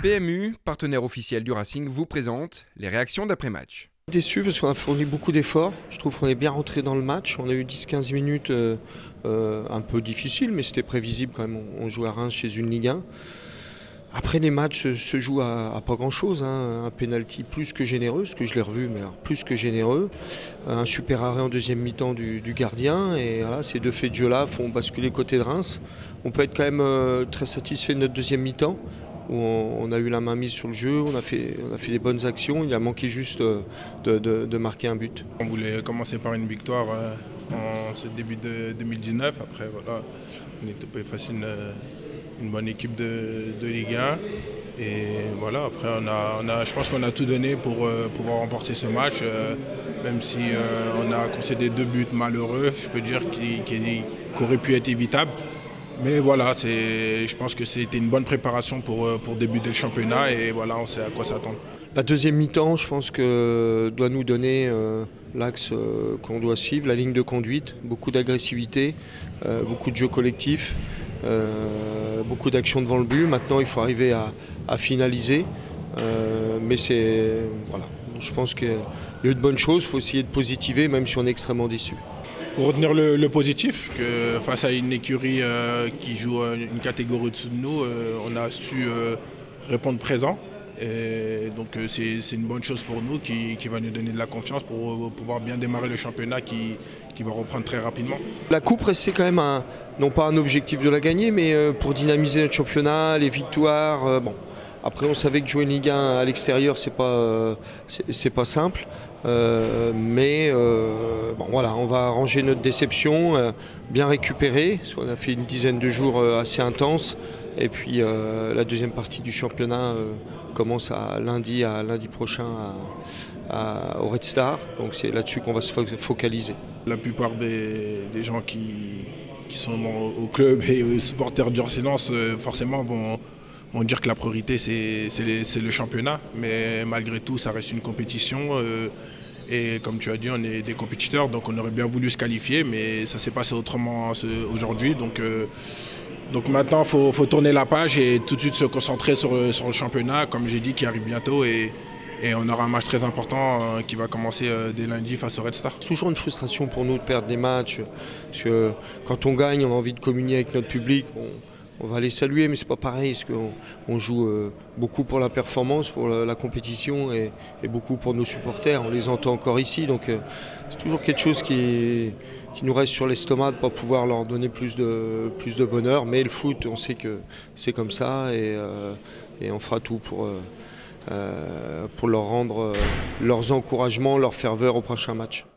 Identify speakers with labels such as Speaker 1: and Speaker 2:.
Speaker 1: PMU, partenaire officiel du Racing, vous présente les réactions d'après-match.
Speaker 2: Déçu parce qu'on a fourni beaucoup d'efforts. Je trouve qu'on est bien rentré dans le match. On a eu 10-15 minutes un peu difficiles, mais c'était prévisible quand même. On joue à Reims chez une Ligue 1. Après, les matchs se jouent à pas grand-chose. Un penalty plus que généreux, ce que je l'ai revu, mais alors plus que généreux. Un super arrêt en deuxième mi-temps du gardien. Et voilà, ces deux faits de jeu-là font basculer côté de Reims. On peut être quand même très satisfait de notre deuxième mi-temps, où on a eu la main mise sur le jeu, on a fait des bonnes actions, il a manqué juste de marquer un but.
Speaker 3: On voulait commencer par une victoire en ce début de 2019, après voilà, on n'était pas facile une bonne équipe de Ligue 1. Et voilà, après je pense qu'on a tout donné pour pouvoir remporter ce match, même si on a concédé 2 buts malheureux, je peux dire, qui auraient pu être évitables. Mais voilà, je pense que c'était une bonne préparation pour débuter le championnat et voilà, on sait à quoi s'attendre.
Speaker 2: La deuxième mi-temps, je pense que doit nous donner l'axe qu'on doit suivre, la ligne de conduite, beaucoup d'agressivité, beaucoup de jeux collectifs, beaucoup d'actions devant le but. Maintenant, il faut arriver à finaliser, mais voilà, je pense qu'il y a eu de bonnes choses, il faut essayer de positiver, même si on est extrêmement déçu.
Speaker 3: Pour retenir le positif, que face à une écurie qui joue une catégorie au-dessous de nous, on a su répondre présent. Et donc c'est une bonne chose pour nous qui va nous donner de la confiance pour pouvoir bien démarrer le championnat qui va reprendre très rapidement.
Speaker 2: La coupe restait quand même non pas un objectif de la gagner, mais pour dynamiser notre championnat, les victoires. Bon. Après, on savait que jouer une Ligue 1 à l'extérieur, c'est pas simple. Mais bon, voilà, on va arranger notre déception, bien récupérer, parce qu'on a fait une dizaine de jours assez intenses. Et puis la deuxième partie du championnat commence lundi prochain au Red Star. Donc c'est là-dessus qu'on va se focaliser.
Speaker 3: La plupart des gens qui sont au club et aux supporters du Silence, forcément vont dire que la priorité c'est le championnat, mais malgré tout ça reste une compétition et comme tu as dit, on est des compétiteurs, donc on aurait bien voulu se qualifier, mais ça s'est passé autrement aujourd'hui, donc maintenant il faut tourner la page et tout de suite se concentrer sur le championnat, comme j'ai dit, qui arrive bientôt et on aura un match très important qui va commencer dès lundi face au Red Star.
Speaker 2: C'est toujours une frustration pour nous de perdre des matchs, parce que quand on gagne, on a envie de communier avec notre public. On va les saluer, mais c'est pas pareil, parce qu'on joue beaucoup pour la performance, pour la compétition et beaucoup pour nos supporters. On les entend encore ici, donc c'est toujours quelque chose qui nous reste sur l'estomac de ne pas pouvoir leur donner plus de bonheur. Mais le foot, on sait que c'est comme ça et on fera tout pour leur rendre leurs encouragements, leur ferveur au prochain match.